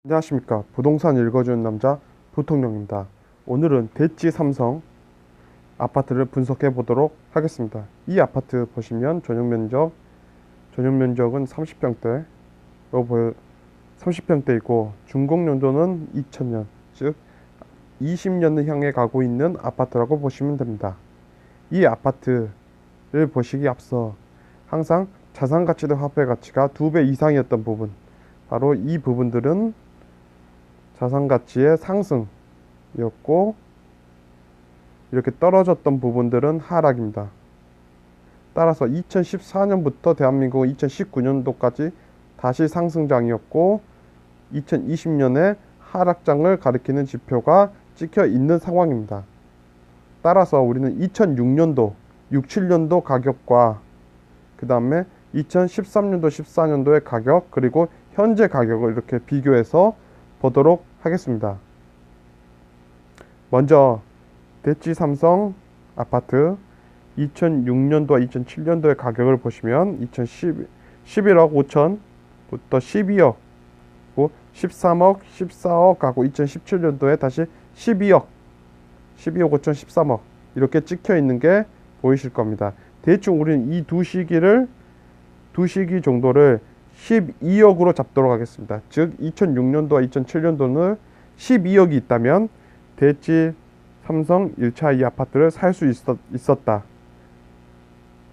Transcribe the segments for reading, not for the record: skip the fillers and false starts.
안녕하십니까. 부동산 읽어주는 남자 부통령입니다. 오늘은 대치 삼성 아파트를 분석해 보도록 하겠습니다. 이 아파트 보시면 전용 면적은 30평대이고 준공연도는 2000년, 즉 20년을 향해 가고 있는 아파트라고 보시면 됩니다. 이 아파트를 보시기 앞서 항상 자산가치대 화폐가치가 2배 이상이었던 부분, 바로 이 부분들은 자산가치의 상승이었고, 이렇게 떨어졌던 부분들은 하락입니다. 따라서 2014년부터 대한민국은 2019년도까지 다시 상승장이었고, 2020년에 하락장을 가리키는 지표가 찍혀 있는 상황입니다. 따라서 우리는 2006년도, 6, 7년도 가격과 그 다음에 2013년도, 14년도의 가격, 그리고 현재 가격을 이렇게 비교해서 보도록 하겠습니다. 먼저 대치 삼성 아파트 2006년도와 2007년도의 가격을 보시면 11억 5천부터 12억, 13억, 14억 가고 2017년도에 다시 12억 5천, 13억 이렇게 찍혀 있는 게 보이실 겁니다. 대충 우리는 이 두 시기 정도를 12억으로 잡도록 하겠습니다. 즉 2006년도와 2007년도는 12억이 있다면 대치 삼성 1차 이 아파트를 살 수 있었다.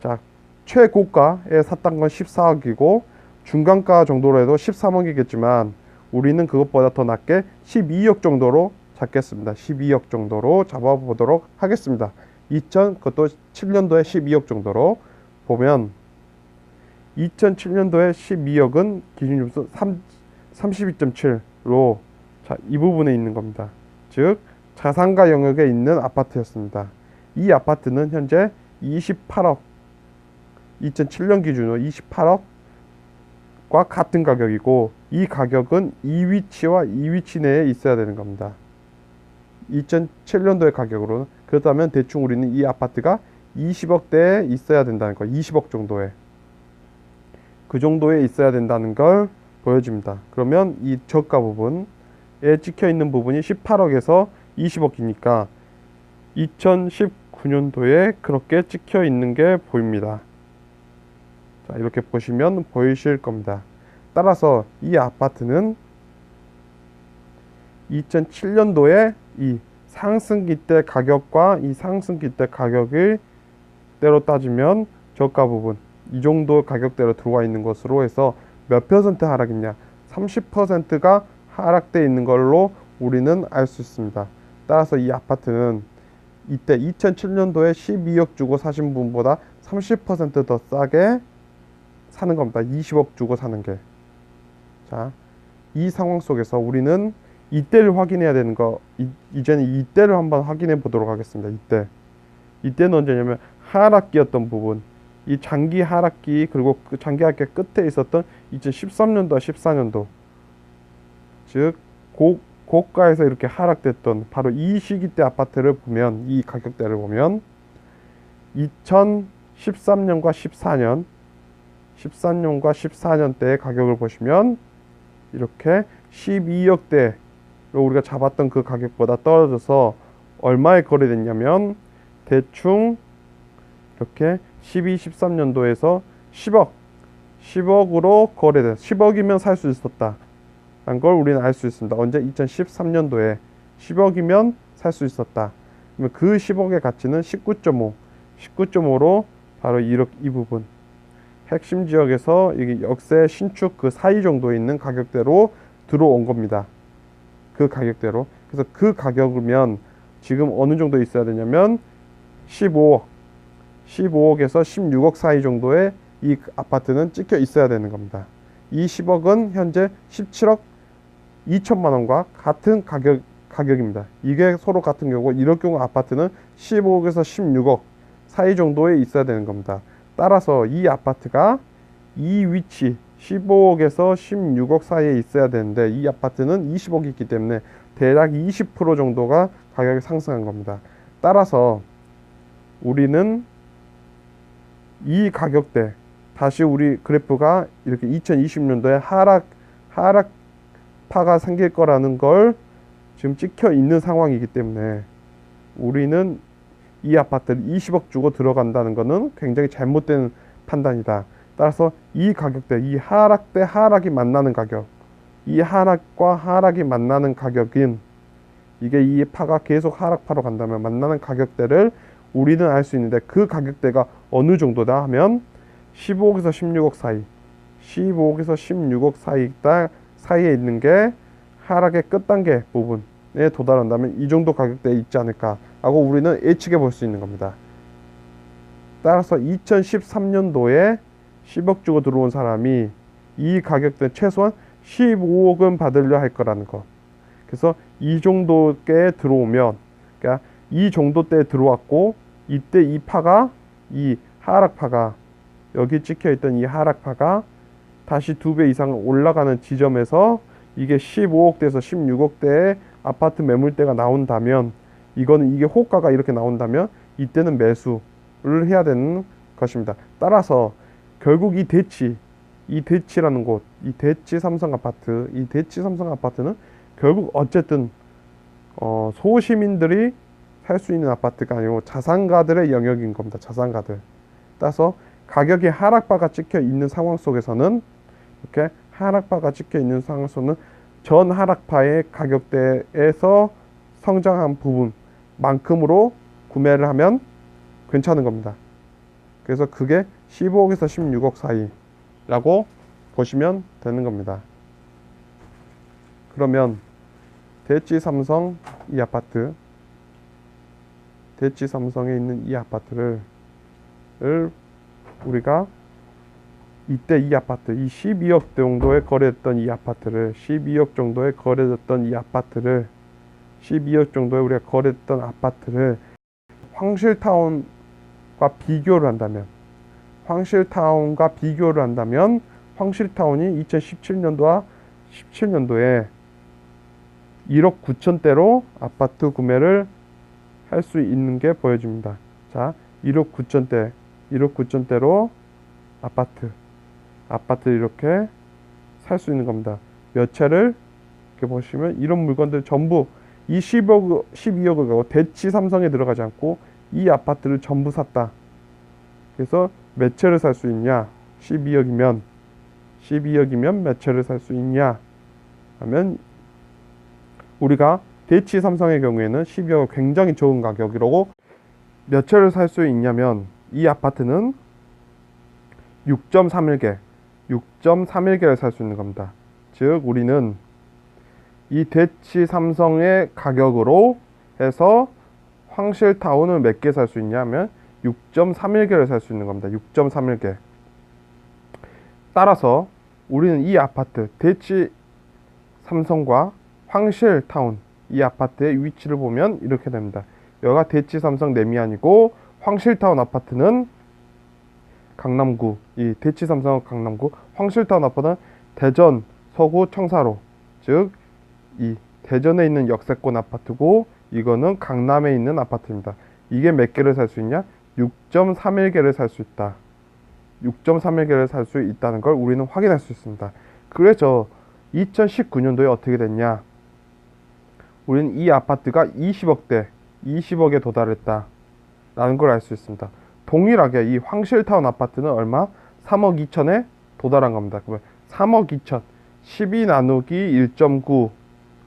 자, 최고가에 샀던 건 14억이고 중간가 정도로 해도 13억이겠지만 우리는 그것보다 더 낮게 12억 정도로 잡겠습니다. 12억 정도로 잡아보도록 하겠습니다. 그것도 7년도에 12억 정도로 보면 2007년도에 12억은 기준점수 32.7로 이 부분에 있는 겁니다. 즉 자산가 영역에 있는 아파트였습니다. 이 아파트는 현재 28억, 2007년 기준으로 28억과 같은 가격이고, 이 가격은 이 위치와 이 위치 내에 있어야 되는 겁니다. 2007년도의 가격으로는. 그렇다면 대충 우리는 이 아파트가 20억대에 있어야 된다는 거, 20억 정도에. 그 정도에 있어야 된다는 걸 보여줍니다. 그러면 이 저가 부분에 찍혀 있는 부분이 18억에서 20억이니까 2019년도에 그렇게 찍혀 있는 게 보입니다. 자, 이렇게 보시면 보이실 겁니다. 따라서 이 아파트는 2007년도에 이 상승기 때 가격과 이 상승기 때 가격을 때로 따지면 저가 부분, 이 정도 가격대로 들어와 있는 것으로 해서 몇 퍼센트 하락이냐, 30%가 하락되어 있는 걸로 우리는 알 수 있습니다. 따라서 이 아파트는 이때 2007년도에 12억 주고 사신 분보다 30% 더 싸게 사는 겁니다. 20억 주고 사는 게. 자, 이 상황 속에서 우리는 이때를 확인해야 되는 거, 이제는 이때를 한번 확인해 보도록 하겠습니다. 이때는 언제냐면 하락기였던 부분, 이 장기 하락기, 그리고 그 장기 하락기 끝에 있었던 2013년도와 14년도, 즉 고가에서 이렇게 하락됐던 바로 이 시기 때 아파트를 보면, 이 가격대를 보면 2013년과 14년 때의 가격을 보시면 이렇게 12억대로 우리가 잡았던 그 가격보다 떨어져서 얼마에 거래됐냐면 대충 이렇게 13년도에서 10억으로 거래돼. 10억이면 살 수 있었다 라는 걸 우리는 알 수 있습니다. 언제? 2013년도에 10억이면 살 수 있었다. 그러면 그 10억의 가치는 19.5로 바로 이 부분 핵심 지역에서 여기 역세 신축 그 사이 정도에 있는 가격대로 들어온 겁니다. 그 가격대로. 그래서 그 가격이면 지금 어느 정도 있어야 되냐면 15억에서 16억 사이 정도의 이 아파트는 찍혀 있어야 되는 겁니다. 이 10억은 현재 17억 2천만 원과 같은 가격입니다. 이게 서로 같은 경우고, 이럴 경우 아파트는 15억에서 16억 사이 정도에 있어야 되는 겁니다. 따라서 이 아파트가 이 위치 15억에서 16억 사이에 있어야 되는데, 이 아파트는 20억이 있기 때문에 대략 20% 정도가 가격이 상승한 겁니다. 따라서 우리는 이 가격대, 다시 우리 그래프가 이렇게 2020년도에 하락 파가 생길 거라는 걸 지금 찍혀 있는 상황이기 때문에 우리는 이 아파트를 20억 주고 들어간다는 것은 굉장히 잘못된 판단이다. 따라서 이 가격대, 이 하락대 하락이 만나는 가격, 이 하락과 하락이 만나는 가격인 이게 이 파가 계속 하락파로 간다면 만나는 가격대를 우리는 알 수 있는데 그 가격대가 어느 정도다 하면 15억에서 16억 사이, 15억에서 16억 사이에 있는 게 하락의 끝단계 부분에 도달한다면 이 정도 가격대에 있지 않을까 하고 우리는 예측해 볼 수 있는 겁니다. 따라서 2013년도에 10억 주고 들어온 사람이 이 가격대 최소한 15억은 받으려 할 거라는 거. 그래서 이 정도께 들어오면, 그러니까 이 정도대에 들어왔고 이때 이 파가, 이 하락파가, 여기 찍혀있던 이 하락파가 다시 2배 이상 올라가는 지점에서 이게 15억대에서 16억대의 아파트 매물대가 나온다면, 이거는 이게 호가가 이렇게 나온다면 이때는 매수를 해야 되는 것입니다. 따라서 결국 이 대치라는 곳, 이 대치 삼성 아파트, 이 대치 삼성 아파트는 결국 어쨌든 소시민들이 살 수 있는 아파트가 아니고 자산가들의 영역인 겁니다. 자산가들. 따라서 가격이 하락바가 찍혀 있는 상황 속에서는, 이렇게 하락바가 찍혀 있는 상황 속에서는 전 하락파의 가격대에서 성장한 부분만큼으로 구매를 하면 괜찮은 겁니다. 그래서 그게 15억에서 16억 사이라고 보시면 되는 겁니다. 그러면 대치 삼성 이 아파트, 대치 삼성에 있는 이 아파트를 우리가 이때 이 아파트, 이 12억 정도에 거래했던 이 아파트를, 12억 정도에 거래됐던 이 아파트를, 12억 정도에 우리가 거래했던 아파트를 황실타운과 비교를 한다면, 황실타운과 비교를 한다면 황실타운이 2017년도와 17년도에 1억 9천대로 아파트 구매를 할 수 있는 게 보여집니다. 자, 1억 9천대, 1억 9천대로 아파트 이렇게 살 수 있는 겁니다. 몇 채를 이렇게 보시면 이런 물건들 전부 이 12억을 가고 대치 삼성에 들어가지 않고 이 아파트를 전부 샀다. 그래서 몇 채를 살 수 있냐? 12억이면 몇 채를 살 수 있냐? 하면 우리가 대치 삼성의 경우에는 12억은 굉장히 좋은 가격이라고, 몇 채를 살 수 있냐면 이 아파트는 6.31개를 살 수 있는 겁니다. 즉 우리는 이 대치 삼성의 가격으로 해서 황실타운을 몇 개 살 수 있냐면 6.31개를 살 수 있는 겁니다. 6.31개. 따라서 우리는 이 아파트 대치 삼성과 황실타운 이 아파트의 위치를 보면 이렇게 됩니다. 여기가 대치 삼성 내미안이고 황실타운 아파트는 강남구, 이 대치 삼성은 강남구, 황실타운 아파트는 대전, 서구, 청사로, 즉 이 대전에 있는 역세권 아파트고 이거는 강남에 있는 아파트입니다. 이게 몇 개를 살 수 있냐? 6.31개를 살 수 있다. 6.31개를 살 수 있다는 걸 우리는 확인할 수 있습니다. 그래서 2019년도에 어떻게 됐냐? 우리는 이 아파트가 20억에 도달했다 라는 걸 알 수 있습니다. 동일하게 이 황실타운 아파트는 얼마? 3억 2천에 도달한 겁니다. 그러면 3억 2천 12 나누기 1.9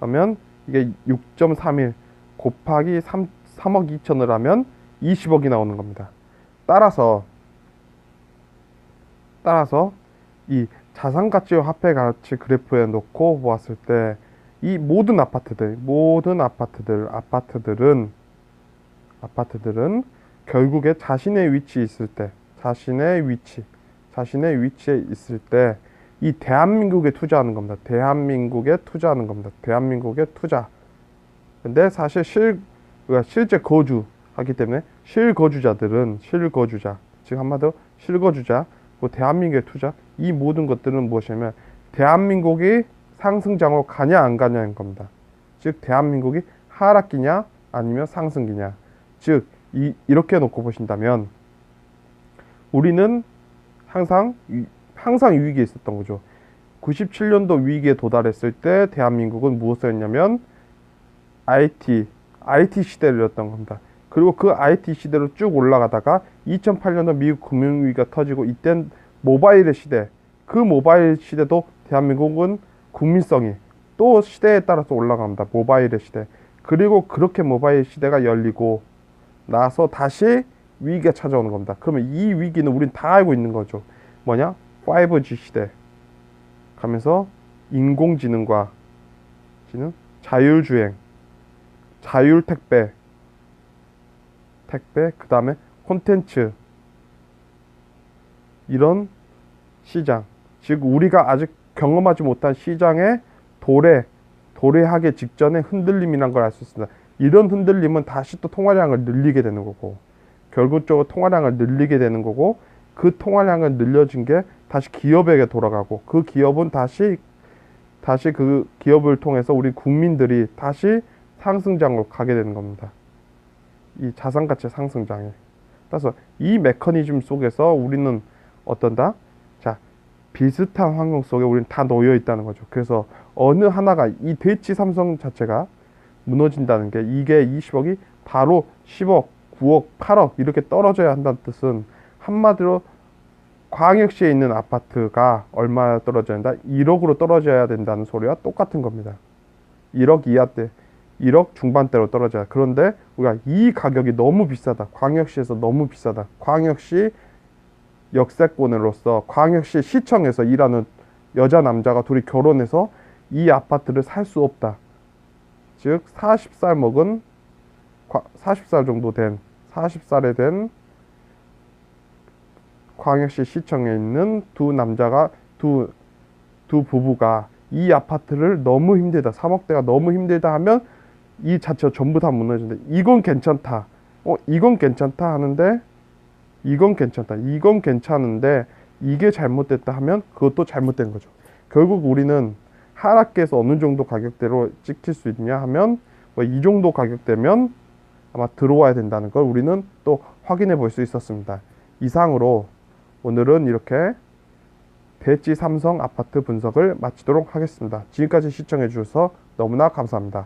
하면 이게 6.31 곱하기 3억 2천을 하면 20억이 나오는 겁니다. 따라서 이 자산가치와 화폐가치 그래프에 놓고 보았을 때 이 모든 아파트들은 결국에 자신의 위치에 있을 때, 자신의 위치에 있을 때 이 대한민국에 투자하는 겁니다. 대한민국에 투자. 근데 사실 실제 거주하기 때문에 실거주자, 즉 한마디로 실거주자, 대한민국에 투자, 이 모든 것들은 무엇이냐면 대한민국이 상승장으로 가냐 안 가냐인 겁니다. 즉 대한민국이 하락기냐 아니면 상승기냐. 즉 이렇게 놓고 보신다면 우리는 항상 유익에 있었던 거죠. 97년도 위기에 도달했을 때 대한민국은 무엇을 했냐면 IT 시대였던 겁니다. 그리고 그 IT 시대로 쭉 올라가다가 2008년도 미국 금융위기가 터지고 이땐 모바일의 시대, 그 모바일 시대도 대한민국은 국민성이 또 시대에 따라서 올라갑니다. 모바일의 시대. 그리고 그렇게 모바일 시대가 열리고 나서 다시 위기가 찾아오는 겁니다. 그러면 이 위기는 우린 다 알고 있는 거죠. 뭐냐? 5G 시대 가면서 인공지능과 자율주행, 자율택배, 그 다음에 콘텐츠, 이런 시장, 즉 우리가 아직 경험하지 못한 시장의 도래하기 직전에 흔들림이란 걸 알 수 있습니다. 이런 흔들림은 다시 또 통화량을 늘리게 되는 거고, 결국적으로 통화량을 늘리게 되는 거고, 그 통화량을 늘려진 게 다시 기업에게 돌아가고, 그 기업은 다시 그 기업을 통해서 우리 국민들이 다시 상승장으로 가게 되는 겁니다. 이 자산가치 상승장에. 따라서 이 메커니즘 속에서 우리는 어떤다? 자, 비슷한 환경 속에 우리는 다 놓여 있다는 거죠. 그래서 어느 하나가 이 대치 삼성 자체가 무너진다는 게, 이게 20억이 바로 10억, 9억, 8억 이렇게 떨어져야 한다는 뜻은, 한마디로 광역시에 있는 아파트가 얼마나 떨어져야 된다? 1억으로 떨어져야 된다는 소리와 똑같은 겁니다. 1억 이하대, 1억 중반대로 떨어져야. 그런데 우리가 이 가격이 너무 비싸다. 광역시에서 너무 비싸다. 광역시 역세권으로서 광역시 시청에서 일하는 여자 남자가 둘이 결혼해서 이 아파트를 살 수 없다. 즉 40살 먹은 40살 정도 된 40살에 된 광역시 시청에 있는 두 부부가 이 아파트를 너무 힘들다, 3억대가 너무 힘들다 하면 이 자체가 전부 다 무너진다. 이건 괜찮다. 이건 괜찮다 하는데, 이건 괜찮다. 이건 괜찮은데 이게 잘못됐다 하면 그것도 잘못된 거죠. 결국 우리는 하락기에서 어느 정도 가격대로 찍힐 수 있냐 하면 이 정도 가격대면 아마 들어와야 된다는 걸 우리는 또 확인해 볼 수 있었습니다. 이상으로 오늘은 이렇게 대치 삼성 아파트 분석을 마치도록 하겠습니다. 지금까지 시청해 주셔서 너무나 감사합니다.